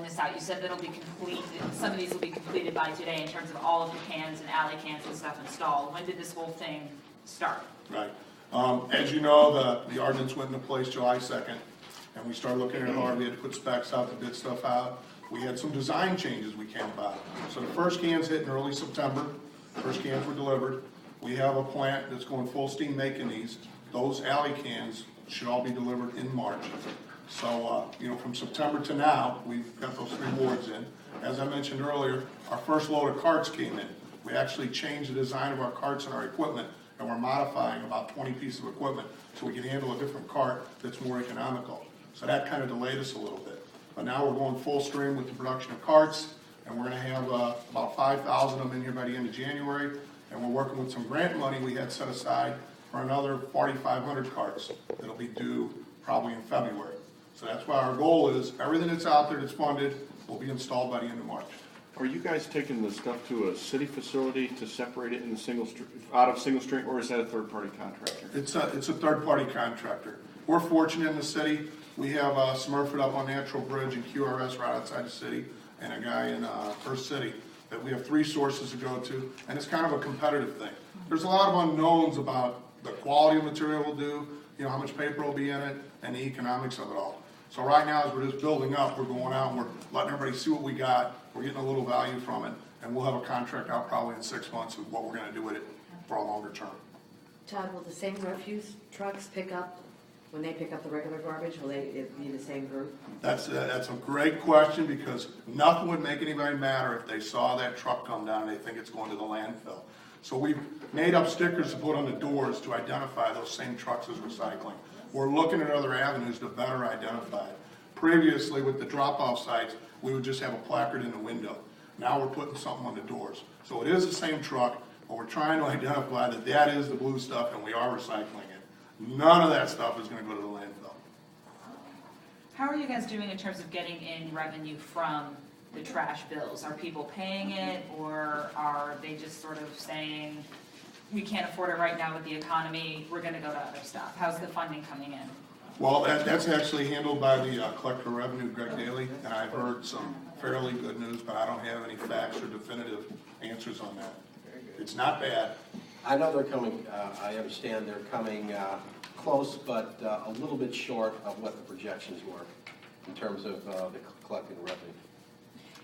rolling this out? You said that'll be complete, some of these will be completed by today in terms of all of the cans and alley cans and stuff installed. When did this whole thing start? Right. As you know, the ordinance went into place July 2nd, and we started looking at it hard. We had to put specs out to bid stuff out. We had some design changes we came about. So the first cans hit in early September. First cans were delivered. We have a plant that's going full steam making these. Those alley cans should all be delivered in March. So, from September to now, we've got those 3 wards in. As I mentioned earlier, our first load of carts came in. We actually changed the design of our carts and our equipment, and we're modifying about 20 pieces of equipment so we can handle a different cart that's more economical. So that kind of delayed us a little bit. But now we're going full stream with the production of carts, and we're going to have about 5,000 of them in here by the end of January. And we're working with some grant money we had set aside for another 4,500 carts that'll be due probably in February. So that's why our goal is everything that's out there that's funded will be installed by the end of March. Are you guys taking the stuff to a city facility to separate it in out of single stream, or is that a third-party contractor? It's a third-party contractor. We're fortunate in the city. We have Smurfit up on Natural Bridge and QRS right outside the city, and a guy in First City that we have 3 sources to go to, and it's kind of a competitive thing. There's a lot of unknowns about the quality of material we'll do, how much paper will be in it, and the economics of it all. So right now, as we're just building up, we're going out and we're letting everybody see what we got. We're getting a little value from it, and we'll have a contract out probably in 6 months of what we're going to do with it for a longer term. Todd, will the same refuse trucks pick up, when they pick up the regular garbage, will it be the same group? That's a great question, because nothing would make anybody matter if they saw that truck come down and they think it's going to the landfill. So we've made up stickers to put on the doors to identify those same trucks as recycling. We're looking at other avenues to better identify it. Previously, with the drop-off sites, we would just have a placard in the window. Now we're putting something on the doors. So it is the same truck, but we're trying to identify that that is the blue stuff and we are recycling it. None of that stuff is going to go to the landfill. How are you guys doing in terms of getting in revenue from the trash bills? Are people paying it, or are they just sort of saying, we can't afford it right now with the economy, we're going to go to other stuff? How's the funding coming in? Well, that's actually handled by the Collector of Revenue, Greg Daly, and I've heard some fairly good news, but I don't have any facts or definitive answers on that. It's not bad. I know they're coming, I understand they're coming close, but a little bit short of what the projections were in terms of the collecting revenue.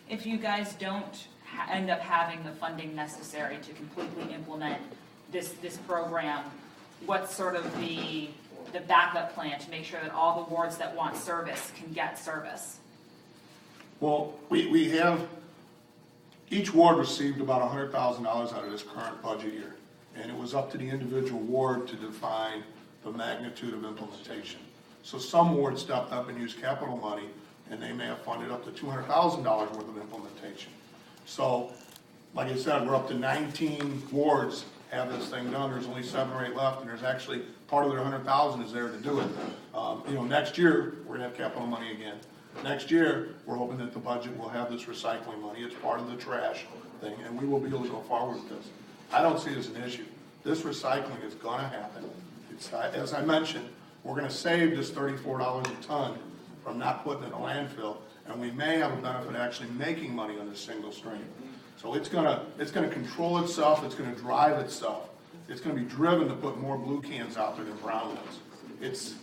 If you guys don't end up having the funding necessary to completely implement this program, what's sort of the backup plan to make sure that all the wards that want service can get service? Well, we have, each ward received about $100,000 out of this current budget year, and it was up to the individual ward to define the magnitude of implementation. So some wards stepped up and used capital money, and they may have funded up to $200,000 worth of implementation. So, like I said, we're up to 19 wards have this thing done. There's only 7 or 8 left, and there's actually part of their 100,000 is there to do it. Next year we're gonna have capital money again. Next year we're hoping that the budget will have this recycling money. It's part of the trash thing, and we will be able to go forward with this. I don't see it as an issue. This recycling is gonna happen. It's, as I mentioned, we're gonna save this $34 a ton from not putting it in a landfill, and we may have a benefit of actually making money on this single stream. So it's gonna control itself, it's gonna drive itself. It's gonna be driven to put more blue cans out there than brown ones.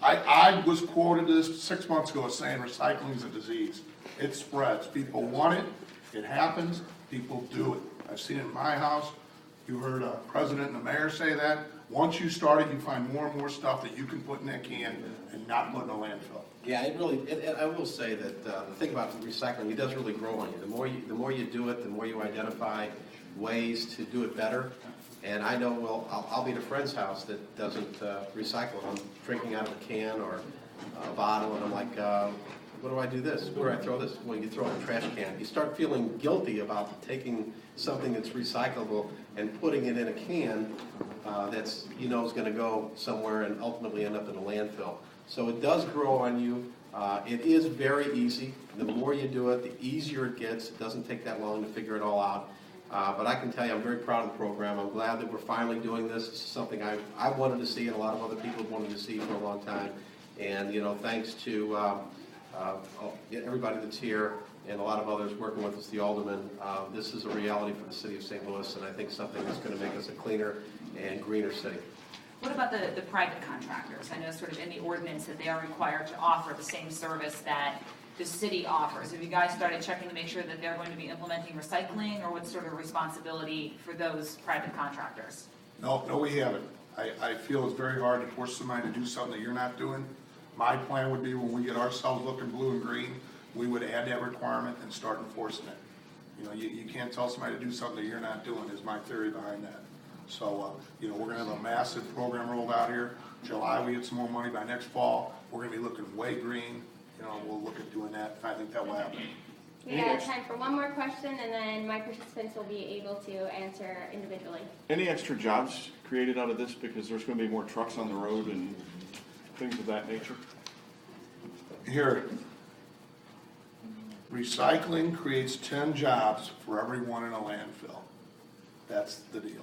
I was quoted this 6 months ago as saying recycling is a disease. It spreads. People want it, it happens, people do it. I've seen it in my house. You heard a president and the mayor say that. Once you start it, you find more and more stuff that you can put in that can and not put in a landfill. Yeah, I will say that the thing about recycling, it does really grow on you. The more you do it, the more you identify ways to do it better. And I know, well, I'll be at a friend's house that doesn't recycle. I'm drinking out of a can or a bottle, and I'm like, what do I do this? Where do I throw this? Well, you throw it in a trash can. You start feeling guilty about taking something that's recyclable and putting it in a can that's, is going to go somewhere and ultimately end up in a landfill. So it does grow on you. It is very easy. The more you do it, the easier it gets. It doesn't take that long to figure it all out. But I can tell you, I'm very proud of the program. I'm glad that we're finally doing this. This is something I wanted to see, and a lot of other people have wanted to see for a long time. And thanks to everybody that's here, and a lot of others working with us, the aldermen. This is a reality for the city of St. Louis, and I think something that's going to make us a cleaner and greener city. What about the private contractors? I know sort of in the ordinance that they are required to offer the same service that the city offers. Have you guys started checking to make sure that they're going to be implementing recycling, or what's sort of responsibility for those private contractors? No, we haven't. I feel it's very hard to force somebody to do something that you're not doing. My plan would be when we get ourselves looking blue and green, we would add that requirement and start enforcing it. You know, you can't tell somebody to do something that you're not doing, is my theory behind that. So, you know, we're gonna have a massive program rolled out here. July, we get some more money. By next fall, we're gonna be looking way green. You know, we'll look at doing that. I think that will happen. We got time for one more question, and then my participants will be able to answer individually. Any extra jobs created out of this because there's going to be more trucks on the road and things of that nature? Here, recycling creates 10 jobs for everyone in a landfill. That's the deal.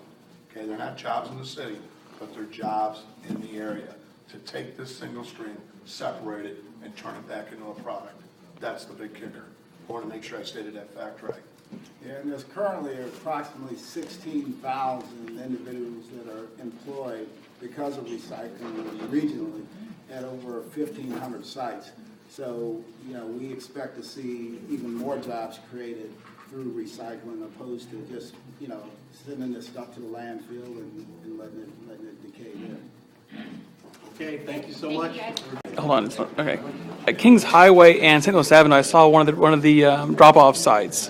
Okay, they're not jobs in the city, but they're jobs in the area to take this single stream, separate it, and turn it back into a product. That's the big kicker. I want to make sure I stated that fact right. Yeah, and there's currently approximately 16,000 individuals that are employed because of recycling regionally at over 1,500 sites. So, you know, we expect to see even more jobs created through recycling opposed to just, you know, sending this stuff to the landfill and letting it decay there. Okay, thank you so much. Hold on. Okay. At Kings Highway and St. Louis Avenue, I saw one of the drop-off sites,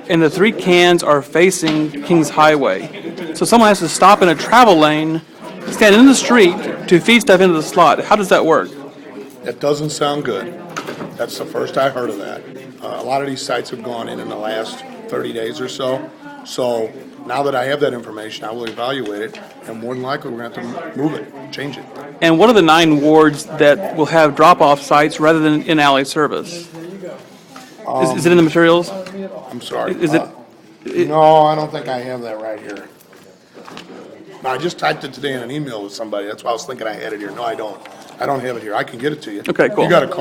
and the 3 cans are facing Kings Highway. So someone has to stop in a travel lane, stand in the street to feed stuff into the slot. How does that work? That doesn't sound good. That's the first I heard of that. A lot of these sites have gone in the last 30 days or so. So now that I have that information, I will evaluate it, and more than likely, we're going to have to move it, change it. And what are the 9 wards that will have drop-off sites rather than in-alley service? Is it in the materials? I'm sorry. Is it? No, I don't think I have that right here. No, I just typed it today in an email with somebody. That's why I was thinking I had it here. No, I don't. I don't have it here. I can get it to you. Okay, cool. You got a card?